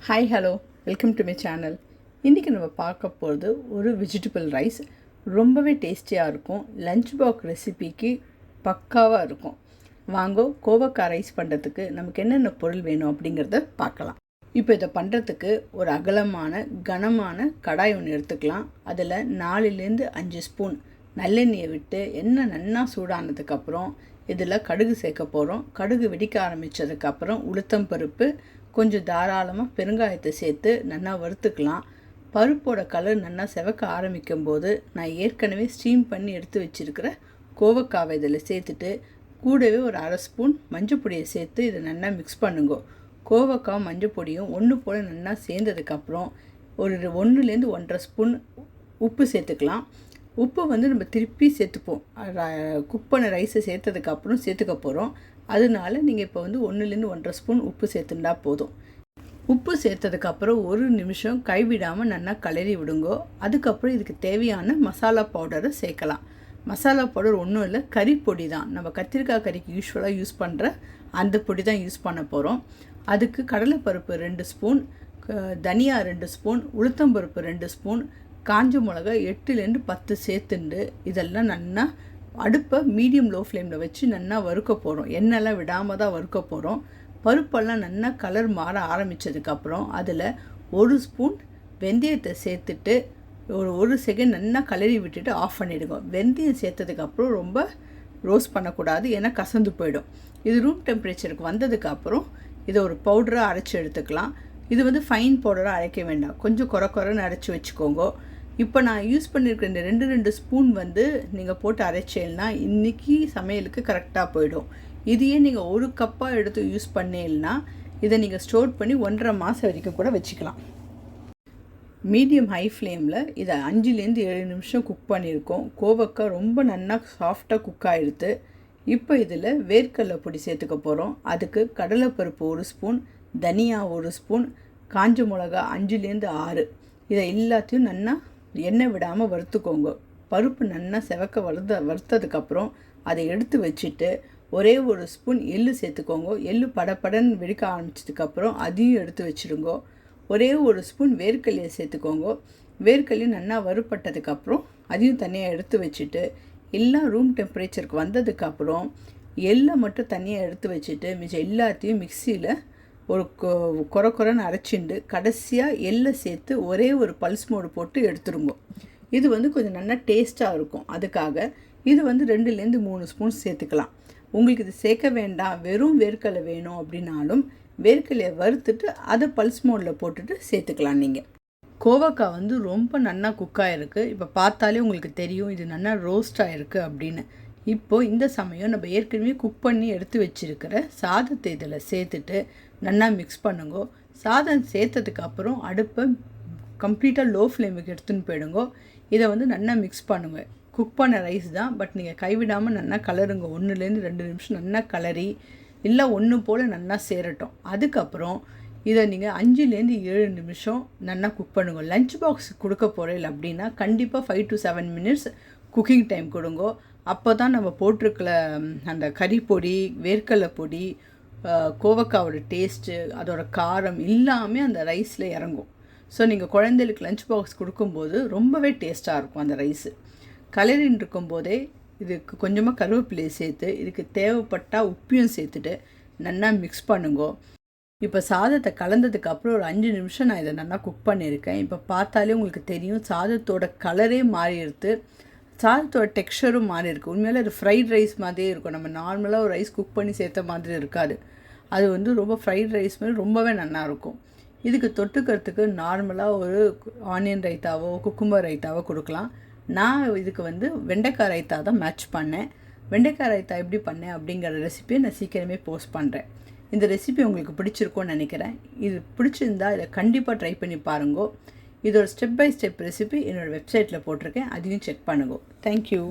Hi hello welcome to my channel. இன்றைக்கி நம்ம பார்க்க போகிறது ஒரு வெஜிடபிள் ரைஸ். ரொம்பவே டேஸ்டியாக இருக்கும். லஞ்ச் பாக்ஸ் ரெசிபிக்கு பக்காவாக இருக்கும். வாங்க கோவக்காய் ரைஸ் பண்ணுறதுக்கு நமக்கு என்னென்ன பொருள் வேணும் அப்படிங்கிறத பார்க்கலாம். இப்போ இதை பண்ணுறதுக்கு ஒரு அகலமான கனமான கடாய் ஒன்று எடுத்துக்கலாம். அதில் 4-5 ஸ்பூன் நல்லெண்ணெயை விட்டு எண்ணெய் நன்னா சூடானதுக்கப்புறம் இதில் கடுகு சேர்க்க போகிறோம். கடுகு வெடிக்க ஆரம்பித்ததுக்கப்புறம் உளுத்தம்பருப்பு, கொஞ்சம் தாராளமாக பெருங்காயத்தை சேர்த்து நல்லா வறுத்துக்கலாம். பருப்போட கலர் நல்லா செவக்க ஆரம்பிக்கும் போது நான் ஏற்கனவே ஸ்டீம் பண்ணி எடுத்து வச்சுருக்கிற கோவக்காவை இதில் சேர்த்துட்டு கூடவே ஒரு 1/2 ஸ்பூன் மஞ்சள் பொடியை சேர்த்து இதை நல்லா மிக்ஸ் பண்ணுங்க. கோவக்காய் மஞ்சள் பொடியும் ஒன்று போல் நல்லா சேர்ந்ததுக்கப்புறம் ஒரு 1-1.5 ஸ்பூன் உப்பு சேர்த்துக்கலாம். உப்பு நம்ம திருப்பி சேர்த்துப்போம். குக் பண்ண ரைஸை சேர்த்ததுக்கப்புறம் சேர்த்துக்க போகிறோம். அதனால நீங்கள் இப்போ 1-1.5 ஸ்பூன் உப்பு சேர்த்துட்டா போதும். உப்பு சேர்த்ததுக்கப்புறம் ஒரு நிமிஷம் கைவிடாமல் நல்லா கிளறி விடுங்கோ. அதுக்கப்புறம் இதுக்கு தேவையான மசாலா பவுடரை சேர்க்கலாம். மசாலா பவுடர் ஒன்றும் இல்லை, கறிப்பொடி தான். நம்ம கத்திரிக்காய் கறிக்கு யூஸ்வலாக யூஸ் பண்ணுற அந்த பொடி தான் யூஸ் பண்ண போகிறோம். அதுக்கு கடலைப்பருப்பு 2 ஸ்பூன், தனியா 2 ஸ்பூன், உளுத்தம்பருப்பு 2 ஸ்பூன், காஞ்ச மிளகா 8-10 சேர்த்துண்டு இதெல்லாம் நல்லா அடுப்பை மீடியம் லோ ஃப்ளேமில் வச்சு நல்லா வறுக்க போகிறோம். எண்ணெய்லாம் விடாமல் தான் வறுக்க போகிறோம். பருப்பெல்லாம் நல்லா கலர் மாற ஆரம்பித்ததுக்கப்புறம் அதில் 1 ஸ்பூன் வெந்தயத்தை சேர்த்துட்டு ஒரு செகண்ட் நல்லா கலரி விட்டுட்டு ஆஃப் பண்ணிவிடுங்க. வெந்தயம் சேர்த்ததுக்கப்புறம் ரொம்ப ரோஸ்ட் பண்ணக்கூடாது, ஏன்னா கசந்து போயிடும். இது ரூம் டெம்பரேச்சருக்கு வந்ததுக்கப்புறம் இதை ஒரு பவுடராக அரைச்சி எடுத்துக்கலாம். இது ஃபைன் பவுடராக அரைக்க வேண்டாம், கொஞ்சம் குறைன்னு அரைச்சி வச்சுக்கோங்க. இப்போ நான் யூஸ் பண்ணியிருக்கிற இந்த 2 ஸ்பூன் நீங்கள் போட்டு அரைச்சேன்னா இன்றைக்கி சமையலுக்கு கரெக்டாக போயிடும். இதையே நீங்கள் 1 கப்பாக எடுத்து யூஸ் பண்ணேன்னா இதை நீங்கள் ஸ்டோர் பண்ணி 1.5 மாதம் வரைக்கும் கூட வச்சுக்கலாம். மீடியம் ஹை ஃப்ளேமில் இதை 5-7 நிமிஷம் குக் பண்ணியிருக்கோம். கோவக்காய் ரொம்ப நல்லா சாஃப்டாக குக் ஆகிடுது. இப்போ இதில் வேர்க்கடலை பொடி சேர்த்துக்க போகிறோம். அதுக்கு கடலைப்பருப்பு 1 ஸ்பூன், தனியா 1 ஸ்பூன், காஞ்ச மிளகா 5-6, இதை எல்லாத்தையும் நல்லா எண்ணெய் விடாமல் வறுத்துக்கோங்க. பருப்பு நல்லா செவக்க வறுத்ததுக்கப்புறம் அதை எடுத்து வச்சுட்டு ஒரே 1 ஸ்பூன் எள்ளு சேர்த்துக்கோங்க. எள்ளு படப்படன்னு வெடிக்க ஆரம்பிச்சதுக்கப்புறம் அதையும் எடுத்து வச்சுடுங்க. ஒரே 1 ஸ்பூன் வேர்க்கடலையை சேர்த்துக்கோங்க. வேர்க்கடலையும் நல்லா வறுப்பட்டதுக்கப்புறம் அதையும் தனியாக எடுத்து வச்சுட்டு எல்லாம் ரூம் டெம்பரேச்சருக்கு வந்ததுக்கப்புறம் எள்ளை மட்டும் தனியாக எடுத்து வச்சுட்டு மிச்சம் எல்லாத்தையும் மிக்சியில் ஒரு குறைன்னு அரைச்சிண்டு கடைசியாக எள்ளை சேர்த்து ஒரே ஒரு பல்ஸ் மோடு போட்டு எடுத்துருங்க. இது கொஞ்சம் நல்லா டேஸ்ட்டாக இருக்கும். அதுக்காக இது 2-3 ஸ்பூன் சேர்த்துக்கலாம். உங்களுக்கு இது சேர்க்க வேண்டாம், வெறும் வேர்க்கடலை வேணும் அப்படின்னாலும் வேர்க்கடலையை வறுத்துட்டு அதை பல்ஸ் மோடில் போட்டுட்டு சேர்த்துக்கலாம். நீங்கள் கோவக்காய் ரொம்ப நல்லா குக்காக இருக்குது. இப்போ பார்த்தாலே உங்களுக்கு தெரியும் இது நல்லா ரோஸ்ட் ஆகிருக்கு அப்படின்னு. இப்போது இந்த சமயம் நம்ம ஏற்கனவே குக் பண்ணி எடுத்து வச்சுருக்கிற சாதத்தை இதில் சேர்த்துட்டு நல்லா மிக்ஸ் பண்ணுங்க. சாதம் சேர்த்ததுக்கப்புறம் அடுப்பை கம்ப்ளீட்டாக லோ ஃப்ளேமுக்கு எடுத்துன்னு போயிடுங்க. இதை நல்லா மிக்ஸ் பண்ணுங்க. குக் பண்ண ரைஸ் தான், பட் நீங்கள் கைவிடாமல் நல்லா கலருங்க. 1-2 நிமிஷம் நல்லா கலரி இல்லை ஒன்று போல் நல்லா சேரட்டும். அதுக்கப்புறம் இதை நீங்கள் 5-7 நிமிஷம் நல்லா குக் பண்ணுங்க. லஞ்ச் பாக்ஸ் கொடுக்க போகிறீங்க அப்படின்னா கண்டிப்பாக 5-7 மினிட்ஸ் குக்கிங் டைம் கொடுங்க. அப்போ தான் நம்ம போட்டிருக்கல அந்த கறிப்பொடி, வேர்க்கடலை பொடி, கோவக்காவோட டேஸ்ட்டு, அதோட காரம் எல்லாமே அந்த ரைஸில் இறங்கும். ஸோ நீங்கள் குழந்தைகளுக்கு லஞ்ச் பாக்ஸ் கொடுக்கும்போது ரொம்பவே டேஸ்ட்டாக இருக்கும் அந்த ரைஸு. கலரின்னு இருக்கும்போதே இதுக்கு கொஞ்சமாக கருவேப்பிலையை சேர்த்து இதுக்கு தேவைப்பட்டால் உப்பையும் சேர்த்துட்டு நல்லா மிக்ஸ் பண்ணுங்க. இப்போ சாதத்தை கலந்ததுக்கப்புறம் ஒரு 5 நிமிஷம் நான் இதை நல்லா குக் பண்ணியிருக்கேன். இப்போ பார்த்தாலே உங்களுக்கு தெரியும் சாதத்தோட கலரே மாறிடுது, சாதத்தோட டெக்ஸ்சரும் மாறி இருக்குது. உண்மையிலே அது ஃப்ரைட் ரைஸ் மாதிரியே இருக்கும். நம்ம நார்மலாக ஒரு ரைஸ் குக் பண்ணி சேர்த்த மாதிரி இருக்காது. அது ரொம்ப ஃப்ரைட் ரைஸ் மாதிரி ரொம்பவே நல்லாயிருக்கும். இதுக்கு தொட்டுக்கிறதுக்கு நார்மலாக ஒரு ஆனியன் ரைத்தாவோ குக்கும்பர் ரைத்தாவோ கொடுக்கலாம். நான் இதுக்கு வெண்டைக்காய் ரைத்தா தான் மேட்ச் பண்ணேன். வெண்டைக்காய் ரைத்தா எப்படி பண்ணேன் அப்படிங்கிற ரெசிபியை நான் சீக்கிரமே போஸ்ட் பண்ணுறேன். இந்த ரெசிபி உங்களுக்கு பிடிச்சிருக்கோன்னு நினைக்கிறேன். இது பிடிச்சிருந்தா இதை கண்டிப்பாக ட்ரை பண்ணி பாருங்கோ. இதோட ஸ்டெப் பை ஸ்டெப் ரெசிபி என்னோடய வெப்சைட்டில் போட்டிருக்கேன், அதையும் செக் பண்ணுங்க. தேங்க்யூ.